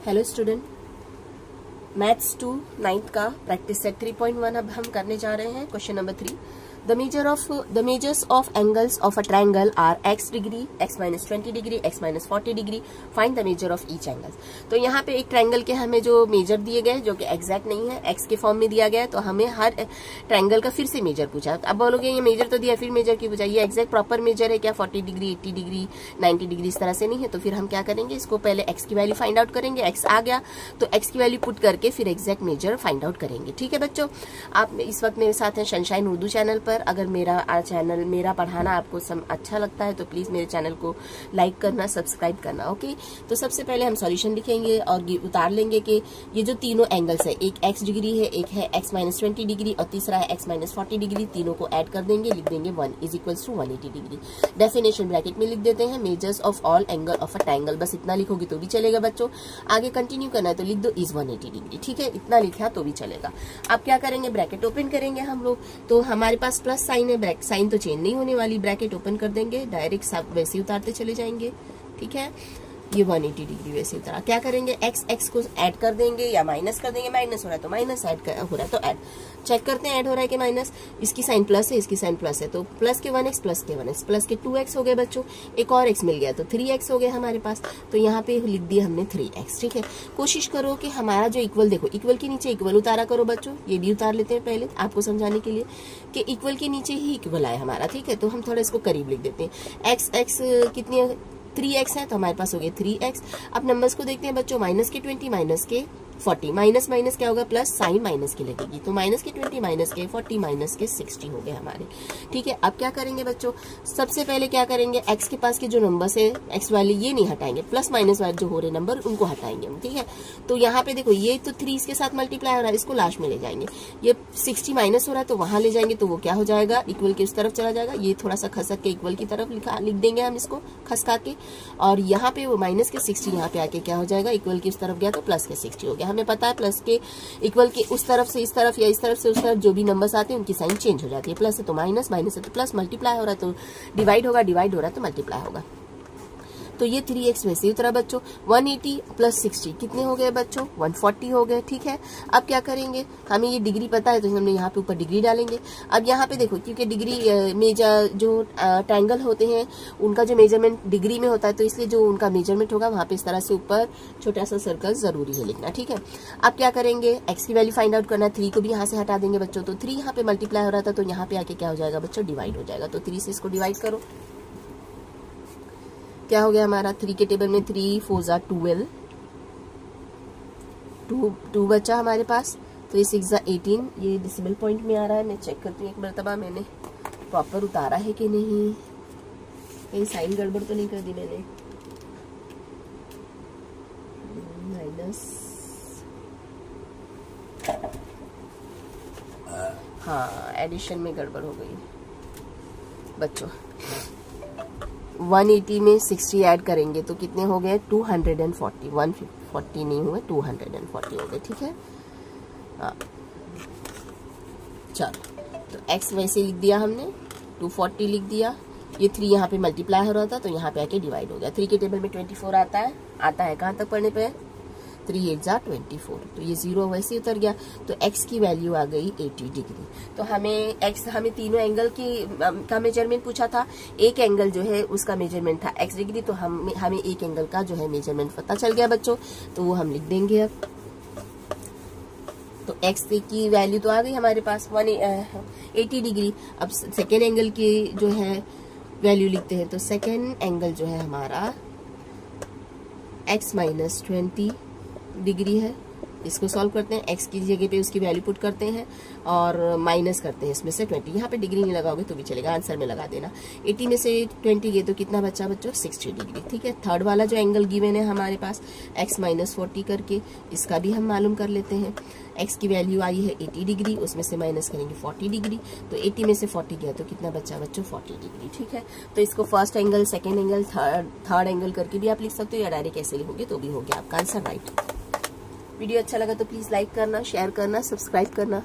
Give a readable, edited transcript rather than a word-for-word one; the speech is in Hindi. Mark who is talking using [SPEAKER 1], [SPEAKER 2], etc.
[SPEAKER 1] हेलो स्टूडेंट, मैथ्स 2 9th का प्रैक्टिस सेट 3.1 अब हम करने जा रहे हैं। Question number 3, the measures of angles of a triangle are x degree, x minus 20 degree, x minus 40 degree, find the measure of each angle. तो यहाँ पे एक ट्रायंगल के हमें जो मेजर दिए गए जो कि एग्जैक्ट नहीं है, x के फॉर्म में दिया गया है, तो हमें हर ट्रायंगल का फिर से मेजर पूछा। अब बोलोगे ये मेजर तो दिया फिर मेजर क्यों पूछा, ये एग्जैक्ट प्रॉपर मेजर है क्या? 40 डिग्री, 80 डिग्री, 90 डिग्री इस तरह से नहीं है। तो फिर हम क्या करेंगे, इसको पहले x की वैल्यू फाइंड आउट करेंगे। x आ गया तो x की वैल्यू पुट करके फिर एग्जैक्ट मेजर फाइंड आउट करेंगे। ठीक है बच्चों, आप इस वक्त मेरे साथ हैं सनशाइन उर्दू चैनल पर। अगर मेरा पढ़ाना आपको अच्छा लगता है तो प्लीज मेरे चैनल को लाइक करना, सब्सक्राइब करना। ओके, तो सबसे पहले हम सॉल्यूशन लिखेंगे और उतार लेंगे कि ये जो तीनों एंगल्स है, एक x डिग्री है, एक है x माइनस 20 डिग्री और तीसरा है x माइनस 40 डिग्री, तीनों को ऐड कर देंगे, लिख देंगे 1 is equals to 180 degree. Definition bracket में लिख देते हैं measures of all angle of a triangle. बस इतना लिखोगे तो भी चलेगा बच्चों, आगे कंटिन्यू करना है तो लिख दो इज 180 डिग्री। ठीक है, इतना लिखा तो भी चलेगा। अब क्या करेंगे, ब्रैकेट ओपन करेंगे हम लोग। तो हमारे पास प्लस साइन है, साइन तो चेंज नहीं होने वाली, ब्रैकेट ओपन कर देंगे, डायरेक्ट सब वैसे ही उतारते चले जाएंगे। ठीक है, ये 180 डिग्री वैसे उतारा। क्या करेंगे, x को ऐड कर देंगे या माइनस कर देंगे, माइनस हो रहा है तो माइनस, ऐड हो रहा है तो ऐड। चेक करते हैं ऐड हो रहा है कि माइनस। इसकी साइन प्लस है, इसकी साइन प्लस है, तो प्लस के 1x प्लस के 1x प्लस के 2x हो गए बच्चों। एक और x मिल गया तो 3x हो गया हमारे पास। तो यहाँ पे लिख दिया हमने 3x। ठीक है, कोशिश करो कि हमारा जो इक्वल, देखो इक्वल के नीचे इक्वल उतारा करो बच्चों। ये भी उतार लेते हैं पहले आपको समझाने के लिए कि इक्वल के नीचे ही इक्वल आए हमारा। ठीक है, तो हम थोड़ा इसको करीब लिख देते हैं। x कितनी 3x है तो हमारे पास हो गया 3x। अब नंबर्स को देखते हैं बच्चों, माइनस के 20 माइनस के 40, माइनस माइनस क्या होगा प्लस, साइन माइनस की लगेगी, तो माइनस के 20 माइनस के 40 माइनस के 60 हो गए हमारे। ठीक है, अब क्या करेंगे बच्चों, सबसे पहले क्या करेंगे, x के पास के जो नंबर्स है x वाले ये नहीं हटाएंगे, प्लस माइनस वाले जो हो रहे नंबर उनको हटाएंगे हम। ठीक है, तो यहाँ पे देखो ये तो 3 इसके साथ मल्टीप्लाई हो रहा है, इसको लास्ट में ले जाएंगे। ये 60 माइनस हो रहा है तो वहां ले जाएंगे, तो वो क्या हो जाएगा, इक्वल के उस तरफ चला जाएगा। ये थोड़ा सा खसक के इक्वल की तरफ लिख देंगे हम इसको खसका के, और यहाँ पे वो माइनस के 60 यहाँ पे आके क्या हो जाएगा, इक्वल के उस तरफ गया तो प्लस के 60 हो गया। हमें पता है प्लस इक्वल के उस तरफ से इस तरफ या इस तरफ से उस तरफ जो भी नंबर्स आते हैं उनकी साइन चेंज हो जाती है। प्लस है तो माइनस, माइनस है तो प्लस, मल्टीप्लाई हो रहा है तो डिवाइड होगा, डिवाइड हो रहा है तो मल्टीप्लाई होगा। तो ये 3x वैसे ही उतरा बच्चों। 180 प्लस 60 कितने हो गए बच्चों, 140 हो गए। ठीक है, अब क्या करेंगे, हमें ये डिग्री पता है तो हमने यहाँ पे ऊपर डिग्री डालेंगे। अब यहाँ पे देखो क्योंकि डिग्री मेजर जो ट्रायंगल होते हैं उनका जो मेजरमेंट डिग्री में होता है, तो इसलिए जो उनका मेजरमेंट होगा वहां पे इस तरह से ऊपर छोटा सा सर्कल जरूरी है लिखना। ठीक है, अब क्या करेंगे, x की वैल्यू फाइंड आउट करना है, 3 को भी यहाँ से हटा देंगे बच्चों। तो 3 यहाँ पे मल्टीप्लाई हो रहा था तो यहाँ पे आके क्या हो जाएगा बच्चों, डिवाइड हो जाएगा। तो 3 से इसको डिवाइड करो, क्या हो गया हमारा, 3 के टेबल में 3 4 जा 12, 2 बचा हमारे पास, तो ये 6 जा 18। ये डेसिमल पॉइंट में आ रहा है, मैं चेक करती हूँ एक मरतबा मैंने प्रॉपर उतारा है कि नहीं, कहीं साइन गड़बड़ तो नहीं कर दी मैंने। माइनस, हाँ एडिशन में गड़बड़ हो गई बच्चों। 180 में 60 ऐड करेंगे तो कितने हो गए, 240, 140 नहीं हुए 240 हो गए। ठीक है, हाँ चलो, तो x वैसे लिख दिया हमने, 240 लिख दिया। ये 3 यहाँ पे मल्टीप्लाई हो रहा था तो यहाँ पे आके डिवाइड हो गया। 3 के टेबल में 24 आता है कहाँ तक पढ़ने पे, 3 8 जा 24, तो ये 0 वैसे उतर गया। तो x की वैल्यू आ गई 80 डिग्री। तो हमें तीनों एंगल का मेजरमेंट पूछा था, एक एंगल जो है उसका मेजरमेंट था x डिग्री, तो हमें एक एंगल का जो है मेजरमेंट पता चल गया बच्चों, तो वो हम लिख देंगे। अब तो x की वैल्यू तो आ गई हमारे पास 180 डिग्री। अब सेकेंड एंगल की जो है वैल्यू लिखते हैं, तो सेकेंड एंगल जो है हमारा x माइनस 20 डिग्री है। इसको सॉल्व करते हैं, x की जगह पे उसकी वैल्यू पुट करते हैं और माइनस करते हैं इसमें से 20। यहाँ पे डिग्री नहीं लगाओगे तो भी चलेगा, आंसर में लगा देना। 80 में से 20 गए तो कितना बचा बच्चों, 60 डिग्री। ठीक है, थर्ड वाला जो एंगल गिवन है हमारे पास x माइनस 40 करके, इसका भी हम मालूम कर लेते हैं। x की वैल्यू आई है 80 डिग्री, उसमें से माइनस करेंगे 40 डिग्री, तो 80 में से 40 गया तो कितना बचा बच्चों, 40 डिग्री। ठीक है, तो इसको first angle, second angle, third angle करके भी आप लिख सकते हो या डायरेक्ट ऐसे लिखोगे तो भी हो गया आपका आंसर राइट। वीडियो अच्छा लगा तो प्लीज लाइक करना, शेयर करना, सब्सक्राइब करना।